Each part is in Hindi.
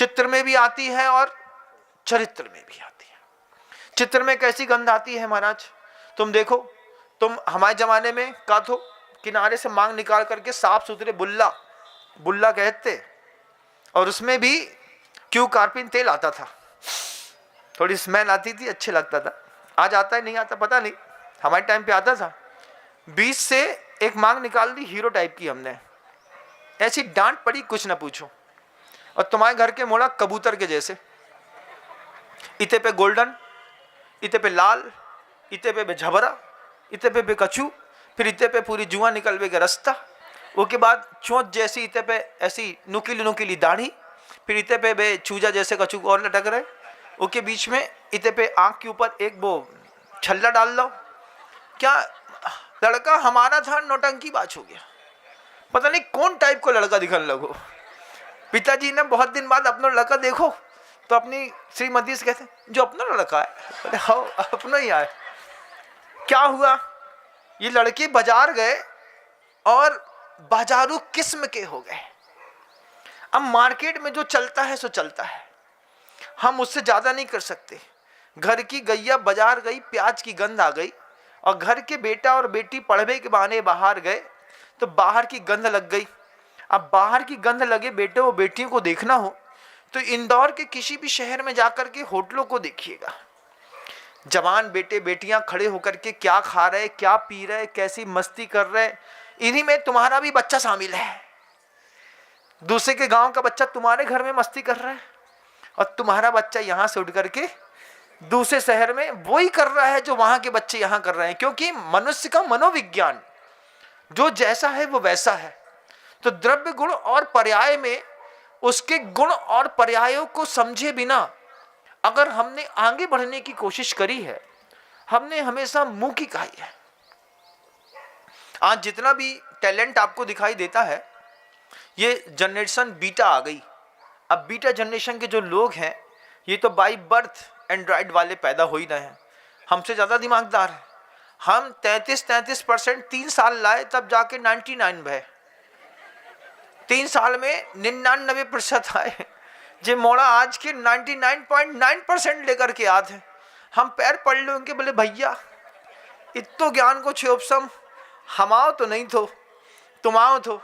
चित्र में भी आती है और चरित्र में भी आती है। चित्र में कैसी गंध आती है महाराज, तुम देखो, तुम हमारे जमाने में का तो किनारे से मांग निकाल करके साफ सुथरे बुल्ला बुल्ला कहते, और उसमें भी क्यों कार्पिन तेल आता था, थोड़ी स्मेल आती थी, अच्छे लगता था। आज आता है नहीं आता पता नहीं, हमारे टाइम पे आता था। 20 से एक मांग निकाल दी हीरो टाइप की हमने, ऐसी डांट पड़ी कुछ ना पूछो। और तुम्हारे घर के मोड़ा कबूतर के जैसे, इते पे गोल्डन, इते पे लाल, इते पे झबरा, इते पे कछू, फिर इते पे पूरी जुआ निकल के रास्ता, उसके बाद चोंच जैसी इते पे ऐसी नुकीली नुकीली दाढ़ी, फिर इते पे बे चूजा जैसे कछू और लटक रहे, उसके बीच में इते पे आंख के ऊपर एक वो छल्ला डाल लो। क्या लड़का हमारा था, नौटंकी बाज हो गया, पता नहीं कौन टाइप को लड़का दिखने लगो। पिताजी ने बहुत दिन बाद अपना लड़का देखो तो अपनी श्रीमती से कहते जो अपना लड़का है, अरे हाँ अपना ही आए। क्या हुआ, ये लड़के बाजार गए और बाजारू किस्म के हो गए। अब मार्केट में जो चलता है सो चलता है, हम उससे ज्यादा नहीं कर सकते। घर की गैया बाजार गई, प्याज की गंध आ गई, और घर के बेटा और बेटी पढ़ने के बहाने बाहर गए तो बाहर की गंध लग गई। अब बाहर की गंध लगे बेटे और बेटियों को देखना हो तो इंदौर के किसी भी शहर में जाकर के होटलों को देखिएगा। जवान बेटे बेटियां खड़े होकर के क्या खा रहे, क्या पी रहे, कैसी मस्ती कर रहे, इन्हीं में तुम्हारा भी बच्चा शामिल है। दूसरे के गांव का बच्चा तुम्हारे घर में मस्ती कर रहा है और तुम्हारा बच्चा यहां से उठ करके दूसरे शहर में वही कर रहा है जो वहां के बच्चे यहां कर रहे हैं। क्योंकि मनुष्य का मनोविज्ञान जो जैसा है वो वैसा है। तो द्रव्य गुण और पर्याय में उसके गुण और पर्यायों को समझे बिना अगर हमने आगे बढ़ने की कोशिश करी है, हमने हमेशा मुंह की खाई है। आज जितना भी टैलेंट आपको दिखाई देता है, ये जनरेशन बीटा आ गई। अब बीटा जनरेशन के जो लोग हैं ये तो बाई बर्थ एंड्रॉइड वाले पैदा हो ही रहे हैं, हमसे ज्यादा दिमागदार है। हम 33% 3 साल लाए तब जाके 99 भय, 3 साल में 99% आए। जे मोड़ा आज के 99.9% लेकर के आते हैं। हम पैर पड़ लो उनके, बोले भैया इतो ज्ञान को छोपसम हमाओ तो नहीं थो, तुम आओ थो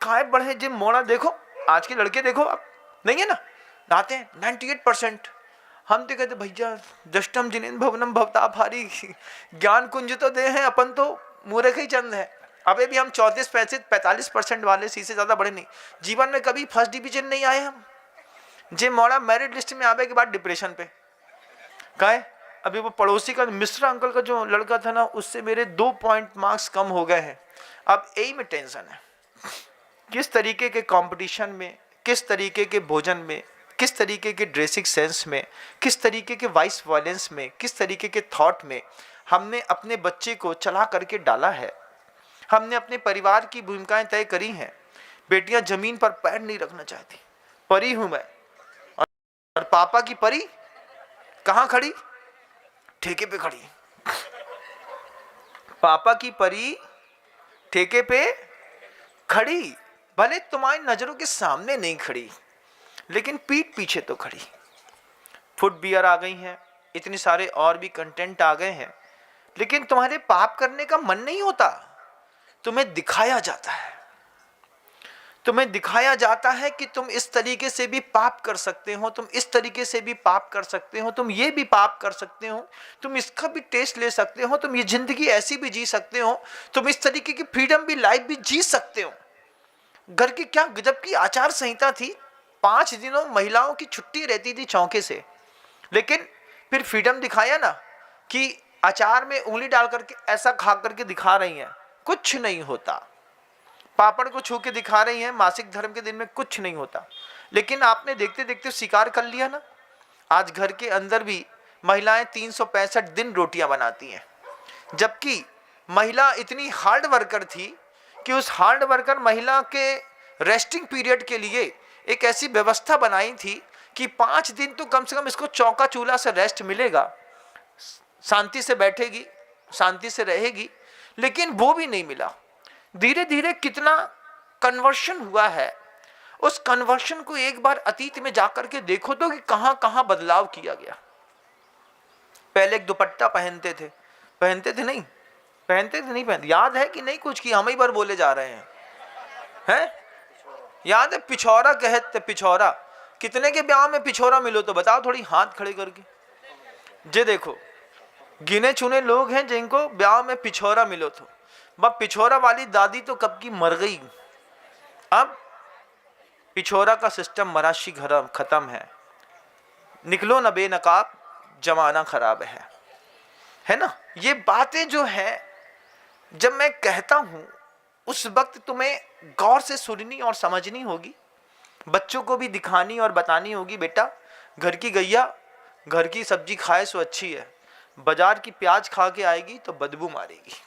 काय बढ़े। जे मोड़ा देखो आज के लड़के देखो, आप नहीं है ना, आते हैं 98%। हम तो कहते भैया दष्टम जिनेन भवनम भवता भारी, ज्ञान कुंज तो दे हैं, अपन तो मूर्ख ही चंद है। अबे भी हम 34-45% वाले सी से ज्यादा बड़े नहीं। जीवन में कभी फर्स्ट डिवीजन नहीं आए हम। जे मोड़ा मेरिट लिस्ट में आने के बाद डिप्रेशन पे काहे। अभी वो पड़ोसी का मिश्रा अंकल का जो लड़का था ना, उससे मेरे 2 पॉइंट मार्क्स कम हो गए हैं। अब यही में टेंशन है, किस तरीके के कंपटीशन में, किस तरीके के भोजन में, किस तरीके के ड्रेसिंग सेंस में, किस तरीके के वाइस वायलेंस में, किस तरीके के थॉट में हमने अपने बच्चे को चला करके डाला है। हमने अपने परिवार की भूमिकाएं तय करी हैं। बेटियां जमीन पर पैर नहीं रखना चाहती, परी हूं मैं, और पापा की परी कहां खड़ी, ठेके पे खड़ी। पापा की परी ठेके पे खड़ी, भले तुम्हारी नजरों के सामने नहीं खड़ी लेकिन पीठ पीछे तो खड़ी। फुट बियर आ गई हैं, इतने सारे और भी कंटेंट आ गए हैं, लेकिन तुम्हारे पाप करने का मन नहीं होता। तुम्हें दिखाया जाता है, तुम्हें दिखाया जाता है कि तुम इस तरीके से भी पाप कर सकते हो, तुम इस तरीके से भी पाप कर सकते हो, तुम ये भी पाप कर सकते हो, तुम इसका भी टेस्ट ले सकते हो, तुम ये जिंदगी ऐसी भी जी सकते हो, तुम इस तरीके की फ्रीडम भी लाइफ भी जी सकते हो। घर की क्या गजब की आचार संहिता थी। 5 दिनों महिलाओं की छुट्टी रहती थी चौके से, लेकिन फिर फ्रीडम दिखाया ना कि अचार में उंगली डाल करके ऐसा खा करके दिखा रही हैं, कुछ नहीं होता। पापड़ को छू के दिखा रही हैं, मासिक धर्म के दिन में कुछ नहीं होता। लेकिन आपने देखते देखते स्वीकार कर लिया ना, आज घर के अंदर भी महिलाएं 365 दिन रोटियां बनाती हैं। जबकि महिला इतनी हार्ड वर्कर थी कि उस हार्ड वर्कर महिला के रेस्टिंग पीरियड के लिए एक ऐसी व्यवस्था बनाई थी कि 5 दिन तो कम से कम इसको चौका चूल्हा से रेस्ट मिलेगा, शांति से बैठेगी, शांति से रहेगी। लेकिन वो भी नहीं मिला। धीरे धीरे कितना कन्वर्शन हुआ है उस कन्वर्शन को एक बार अतीत में जाकर के देखो तो कि कहां कहां बदलाव किया गया। पहले एक दुपट्टा पहनते थे नहीं पहनते, याद है कि नहीं? कुछ की हम ही बार बोले जा रहे हैं? याद है? पिछौरा कहते, पिछौरा। कितने के ब्याह में पिछौरा मिलो तो बताओ, थोड़ी हाथ खड़े करके। जे देखो, गिने चुने लोग हैं जिनको ब्याह में पिछौरा मिलो तो। बस पिछौरा वाली दादी तो कब की मर गई। अब पिछौरा का सिस्टम मराशी घर खत्म है। निकलो न बेनकाब, जमाना खराब है ना? ये बातें जो है जब मैं कहता हूं उस वक्त तुम्हें गौर से सुननी और समझनी होगी। बच्चों को भी दिखानी और बतानी होगी, बेटा घर की गैया घर की सब्जी खाए सो अच्छी है, बाजार की प्याज खा के आएगी तो बदबू मारेगी।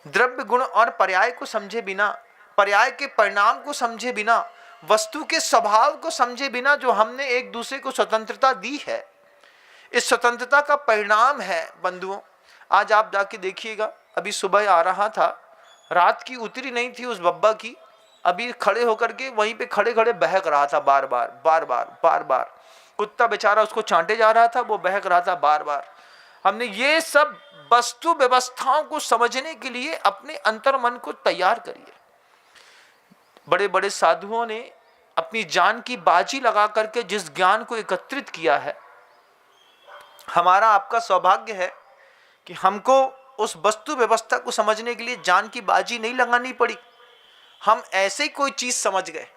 द्रव्य गुण और पर्याय को समझे बिना, पर्याय के परिणाम को समझे बिना, वस्तु के स्वभाव को समझे बिना जो हमने एक दूसरे को स्वतंत्रता दी है, इस स्वतंत्रता का परिणाम है बंधुओं। आज आप जाके देखिएगा, अभी सुबह आ रहा था, रात की उतरी नहीं थी उस बब्बा की, अभी खड़े होकर के वहीं पे खड़े खड़े बहक रहा था बार बार। कुत्ता बेचारा उसको चांटे जा रहा था, वो बहक रहा था बार बार। हमने ये सब वस्तु व्यवस्थाओं को समझने के लिए अपने अंतर मन को तैयार करिए। बड़े बड़े साधुओं ने अपनी जान की बाजी लगा करके जिस ज्ञान को एकत्रित किया है, हमारा आपका सौभाग्य है कि हमको उस वस्तु व्यवस्था को समझने के लिए जान की बाजी नहीं लगानी पड़ी। हम ऐसे ही कोई चीज समझ गए।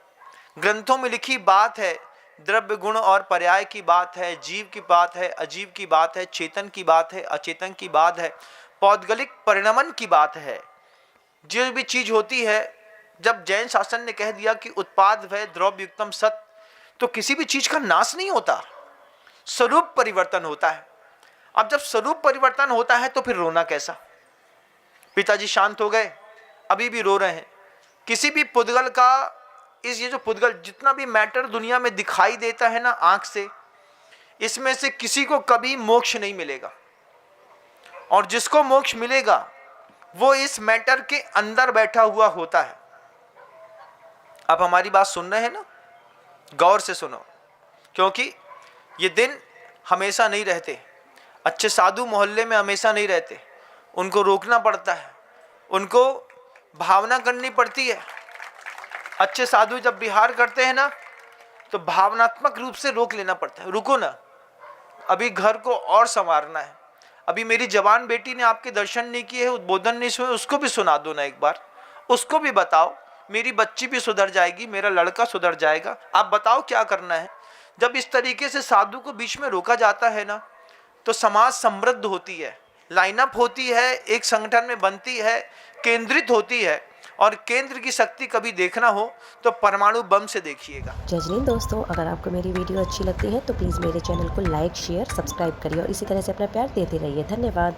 ग्रंथों में लिखी बात है, द्रव्य गुण और पर्याय की बात है, जीव की बात है, अजीव की बात है, चेतन की बात है, अचेतन की बात है, पौद्गलिक परिणमन की बात है। जो भी चीज होती है, जब जैन शासन ने कह दिया कि उत्पाद वह द्रव्य युक्तम सत, तो किसी भी चीज का नाश नहीं होता, स्वरूप परिवर्तन होता है। अब जब स्वरूप परिवर्तन होता है तो फिर रोना कैसा? पिताजी शांत हो गए, अभी भी रो रहे हैं। किसी भी पुद्गल का, ये जो पुद्गल जितना भी मैटर दुनिया में दिखाई देता है ना आंख से, इसमें से किसी को कभी मोक्ष नहीं मिलेगा। और जिसको मोक्ष मिलेगा वो इस मैटर के अंदर बैठा हुआ होता है। आप हमारी बात सुन रहे हैं ना? गौर से सुनो, क्योंकि ये दिन हमेशा नहीं रहते। अच्छे साधु मोहल्ले में हमेशा नहीं रहते, उनको रोकना पड़ता है, उनको भावना करनी पड़ती है। अच्छे साधु जब विहार करते हैं ना तो भावनात्मक रूप से रोक लेना पड़ता है। रुको ना, अभी घर को और संवारना है। अभी मेरी जवान बेटी ने आपके दर्शन नहीं किए, उद्बोधन नहीं सुने, उसको भी सुना दो ना एक बार, उसको भी बताओ। मेरी बच्ची भी सुधर जाएगी, मेरा लड़का सुधर जाएगा। आप बताओ क्या करना है। जब इस तरीके से साधु को बीच में रोका जाता है ना तो समाज समृद्ध होती है, लाइनअप होती है, एक संगठन में बनती है, केंद्रित होती है। और केंद्र की शक्ति कभी देखना हो तो परमाणु बम से देखिएगा। जय हिंद दोस्तों, अगर आपको मेरी वीडियो अच्छी लगती है तो प्लीज़ मेरे चैनल को लाइक शेयर सब्सक्राइब करिए और इसी तरह से अपना प्यार देते रहिए। धन्यवाद।